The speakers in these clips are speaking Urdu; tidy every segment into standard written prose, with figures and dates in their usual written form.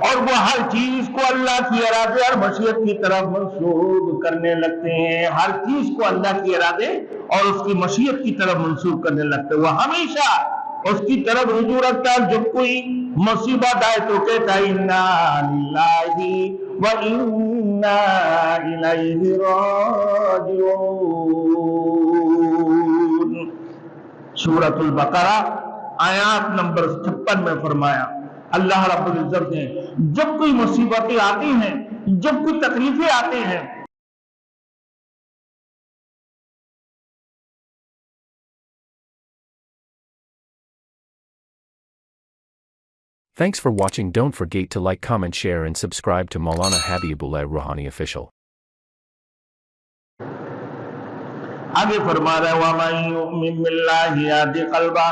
اور وہ ہر چیز کو اللہ کی ارادے اور مشیت کی طرف منسوب کرنے لگتے ہیں. ہر چیز کو اللہ کی ارادے اور اس کی مشیت کی طرف منسوب کرنے لگتے ہیں. وہ ہمیشہ اس کی طرف رجوع رکھتا ہے. جب کوئی مصیبت آئے تو کہتا ہے انا للہ و انا الیہ راجعون. سورۃ البقرہ آیات نمبر 56 میں فرمایا اللہ رب العزت نے جب کوئی مصیبتیں آتی ہیں، جب کوئی تکلیفیں آتی ہیں، Thanks for watching. Don't forget to like, comment, share and subscribe to Maulana Habibullah Rouhani Official. آگے فرما رہا ہے وَمَن يُؤْمِن بِاللَّهِ يَهْدِ قَلْبَهُ.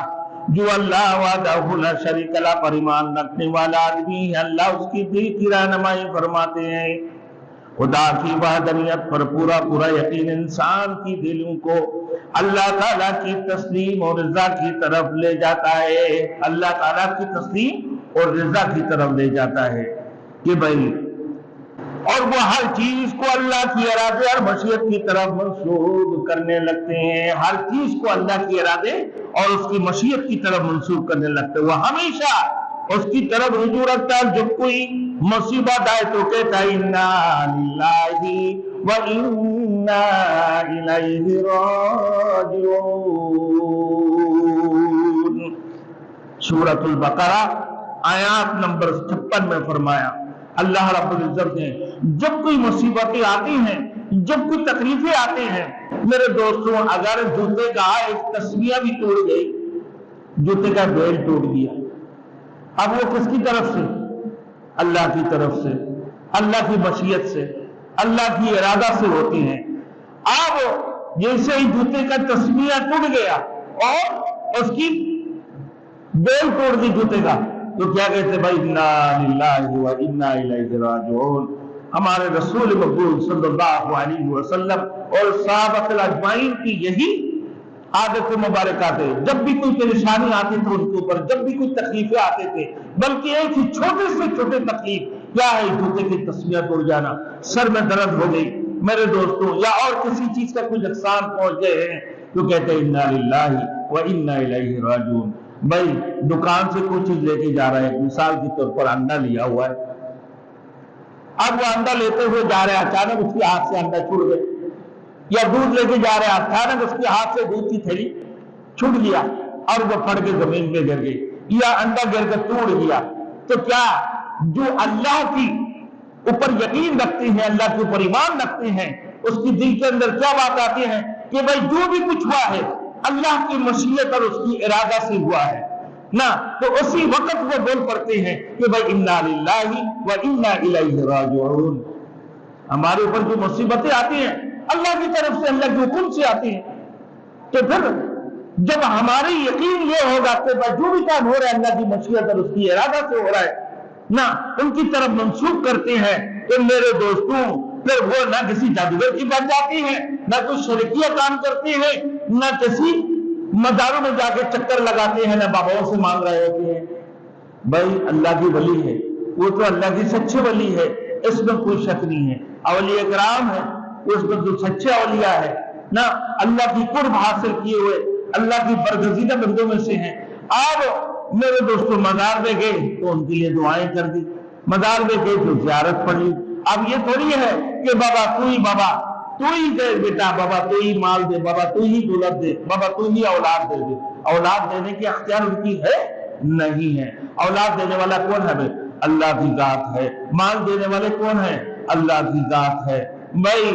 جو اللہ وحدہ لا شریک لا پر ایمان رکھنے والا آدمی ہے، اللہ اس کی دل کی رہنمائی فرماتے ہیں. خدا کی وحدانیت پر پورا یقین انسان کی دلوں کو اللہ تعالیٰ کی تسلیم اور رضا کی طرف لے جاتا ہے. اللہ تعالیٰ کی تسلیم اور رضا کی طرف لے جاتا ہے کہ بھائی، اور وہ ہر چیز کو اللہ کی ارادے اور مشیت کی طرف منسوب کرنے لگتے ہیں. ہر چیز کو اللہ کی ارادے اور اس کی مشیت کی طرف منسوب کرنے لگتے ہیں. وہ ہمیشہ اس کی طرف رجوع رکھتا ہے. جب کوئی مصیبت آئے تو کہتا ہے انا للہ و انا الیہ راجعون. سورۃ البقرہ آیات نمبر 56 میں فرمایا اللہ رب العزت نے جب کوئی مصیبتیں آتی ہیں، جب کوئی تکلیفیں آتی ہیں. میرے دوستوں، اگر جوتے کا ایک تسمیہ بھی ٹوٹ گئی، جوتے کا بیل ٹوٹ گیا، اب وہ کس کی طرف سے؟ اللہ کی طرف سے، اللہ کی مشیت سے، اللہ کی ارادہ سے ہوتی ہیں. اب جیسے ہی جوتے کا تسمیہ ٹوٹ گیا اور اس کی بیل توڑ دی جوتے کا، تو کیا کہتے بھائی انا للہ و انا الیہ راجعون. ہمارے رسول مقبول صلی اللہ علیہ وسلم اور صحابہ اجمعین کی یہی عادت مبارکہ تھے. جب بھی کوئی پریشانی آتی تھی ان کے اوپر، جب بھی کوئی تکلیفیں آتے تھے، بلکہ ایک ہی چھوٹے سے چھوٹے تکلیف کیا ہے، جوتے کی تسمیہ توڑ جانا، سر میں درد ہو گئی میرے دوستوں، یا اور کسی چیز کا کوئی نقصان پہنچ گئے ہیں، تو کہتے ہیں انا للہ و انا الیہ راجعون. بھائی دکان سے کوئی چیز لے کے جا رہے ہیں، مثال کے طور پر انڈا لیا ہوا ہے، اب وہ انڈا لیتے ہوئے جا رہے ہیں، اچانک اس کے ہاتھ سے انڈا چھوٹ گئے. یا دودھ لے کے جا رہے ہیں، اچانک اس کے ہاتھ سے دودھ کی تھیلی چھوٹ گیا اور وہ پھٹ کے زمین پہ گر گئی، یا انڈا گر کے ٹوٹ گیا. تو کیا جو اللہ کی اوپر یقین رکھتے ہیں، اللہ کے اوپر ایمان رکھتے ہیں، اس کی دل کے اندر کیا بات آتی ہے کہ بھائی جو بھی کچھ ہوا ہے اللہ کی مشیت اور اس کی ارادہ سے ہوا ہے نا، تو اسی وقت وہ بول پڑتے ہیں کہ بھائی انا للہ و انا الیہ راجعون. ہمارے اوپر جو مصیبتیں آتی ہیں اللہ کی طرف سے، اللہ کے حکم سے آتی ہیں. تو پھر جب ہماری یقین یہ ہوگا کہ بھائی جو بھی کام ہو رہا ہے اللہ کی مشیت اور اس کی ارادہ سے ہو رہا ہے نا، ان کی طرف منسوخ کرتے ہیں، کہ میرے دوستوں پھر وہ نہ کسی جادوگر کی بن جاتی ہیں، نہ کوئی شرکیہ کام کرتے ہیں، نہ کسی مزاروں میں جا کے چکر لگاتے ہیں، نہ باباؤں سے مانگ رہے ہوتے ہیں. بھائی اللہ کی ولی ہے، وہ تو اللہ کی سچے ولی ہے، اس میں کوئی شک نہیں ہے. اولیاء کرام ہے، اس میں جو سچے اولیاء ہے نا، اللہ کی قرب حاصل کیے ہوئے اللہ کی برگزیدہ بندوں میں سے ہیں. آپ میرے دوستوں مزار میں گئے تو ان کے لیے دعائیں کر دی، مزار میں گئے تو زیارت پڑھ لی. اب یہ تھوڑی ہے کہ بابا تو ہی دے بیٹا، بابا تو ہی مال دے، بابا تو ہی دولت دے، بابا تو ہی اولاد دے دے. اولاد دینے کے اختیار ان کی ہے نہیں ہے. اولاد دینے والا کون ہے بھائی؟ اللہ کی ذات ہے. مال دینے والے کون ہیں؟ اللہ کی ذات ہے. بھائی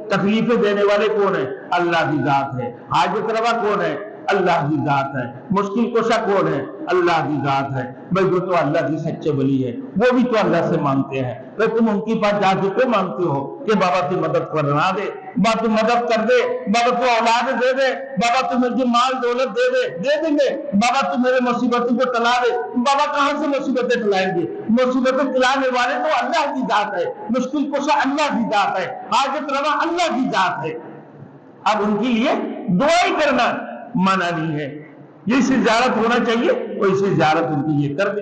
تکلیفیں دینے والے کون ہیں؟ اللہ کی ذات ہے. حاجت روا کون ہے؟ اللہ کی ذات ہے. مشکل کشا کون ہے؟ اللہ کی ذات ہے. بھائی وہ تو اللہ کی سچے ولی ہے، وہ بھی تو اللہ سے مانگتے ہیں. بھائی تم ان کی پاس جا کے کیوں مانگتے ہو کہ بابا تو مدد کرنا دے، بابا تو مدد کر دے، بابا تو اولاد دے دے، بابا تو مجھے مال دولت دے دے، دے دیں گے. بابا تو میرے مصیبتوں کو ٹلا دے. بابا کہاں سے مصیبتیں ٹلائیں گے؟ مصیبتیں ٹلانے والے تو اللہ کی ذات ہے، مشکل کشا اللہ کی ذات ہے، حاجت روا اللہ کی ذات ہے. اب ان کے لیے دعائی کرنا منع نہیں ہے. جیسے زیارت ہونا چاہیے ویسے زیارت ان کی یہ کر دے.